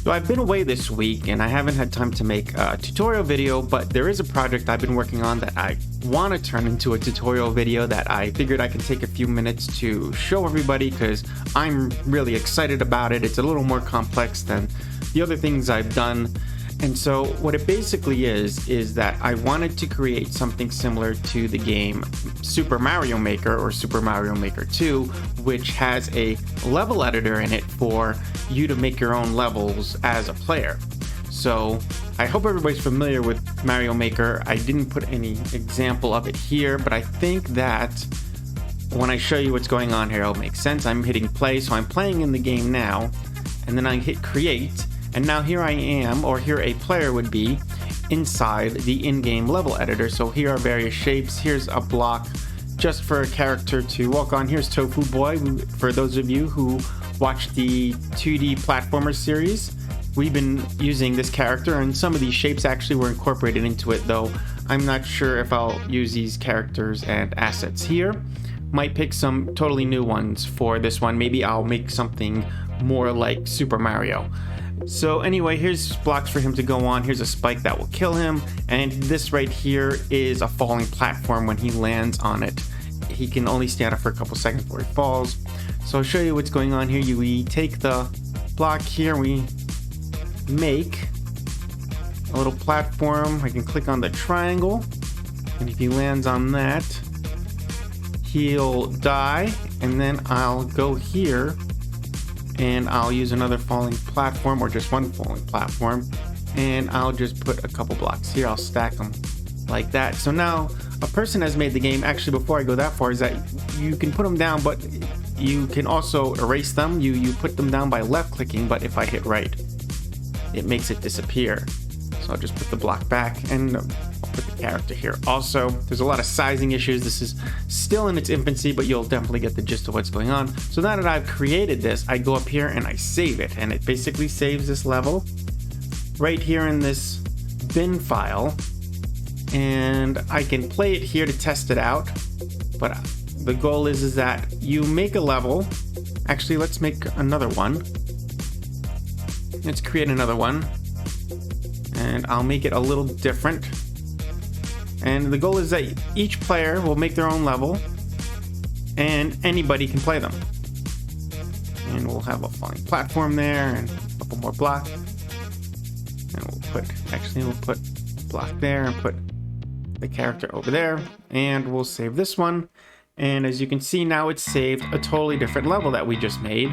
So I've been away this week and I haven't had time to make a tutorial video, but there is a project I've been working on that I want to turn into a tutorial video that I figured I can take a few minutes to show everybody because I'm really excited about it. It's a little more complex than the other things I've done. And so what it basically is that I wanted to create something similar to the game Super Mario Maker or Super Mario Maker 2, which has a level editor in it for you to make your own levels as a player. So I hope everybody's familiar with Mario Maker. I didn't put any example of it here, but I think that when I show you what's going on here, it'll make sense. I'm hitting play, so I'm playing in the game now, and then I hit create. And now here I am, or here a player would be, inside the in-game level editor. So here are various shapes. Here's a block just for a character to walk on. Here's Tofu Boy. For those of you who watched the 2D platformer series, we've been using this character, and some of these shapes actually were incorporated into it, though I'm not sure if I'll use these characters and assets here. Might pick some totally new ones for this one. Maybe I'll make something more like Super Mario. So anyway, here's blocks for him to go on. Here's a spike that will kill him. And this right here is a falling platform. When he lands on it, he can only stay on it for a couple seconds before he falls. So I'll show you what's going on here. We take the block here, we make a little platform. I can click on the triangle, and if he lands on that, he'll die. And then I'll go here and I'll use another falling platform, or just one falling platform, and I'll just put a couple blocks here. I'll stack them like that. So now a person has made the game. Actually, before I go that far, is that you can put them down, but you can also erase them. You put them down by left clicking, but if I hit right, it makes it disappear. So I'll just put the block back, and I'll put the character here. Also, there's a lot of sizing issues. This is still in its infancy, but you'll definitely get the gist of what's going on. So now that I've created this, I go up here and I save it, and it basically saves this level right here in this bin file, and I can play it here to test it out. But the goal is that you make a level. Actually, let's make another one. Let's create another one, and I'll make it a little different. And the goal is that each player will make their own level, and anybody can play them. And we'll have a falling platform there, and a couple more blocks. And we'll put block there, and put the character over there, and we'll save this one. And as you can see, now it's saved a totally different level that we just made.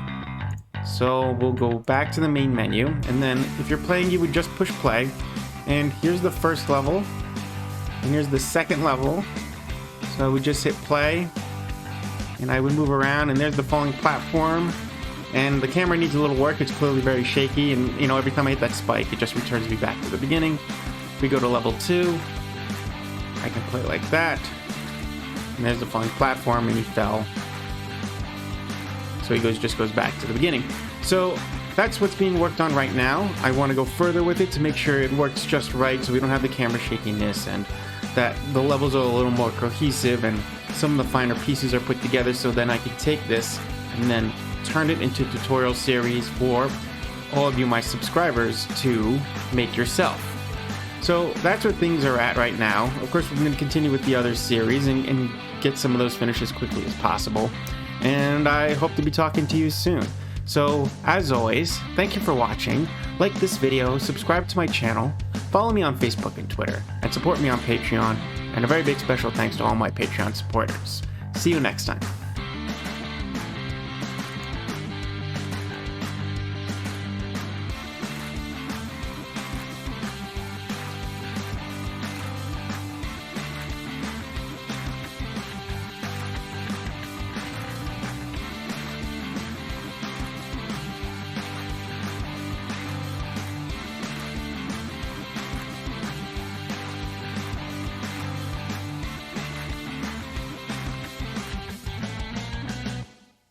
So we'll go back to the main menu, and then if you're playing, you would just push play. And here's the first level, and here's the second level. So I would just hit play, and I would move around, and there's the falling platform. And the camera needs a little work. It's clearly very shaky, and every time I hit that spike, it just returns me back to the beginning. If we go to level 2, I can play like that. And there's the falling platform, and he fell. So he just goes back to the beginning. So that's what's being worked on right now. I want to go further with it to make sure it works just right, so we don't have the camera shakiness, and that the levels are a little more cohesive, and some of the finer pieces are put together, so then I can take this and then turn it into a tutorial series for all of you, my subscribers, to make yourself. So that's where things are at right now. Of course, we're going to continue with the other series and get some of those finished as quickly as possible. And I hope to be talking to you soon. So, as always, thank you for watching. Like this video, subscribe to my channel, follow me on Facebook and Twitter, and support me on Patreon. And a very big special thanks to all my Patreon supporters. See you next time.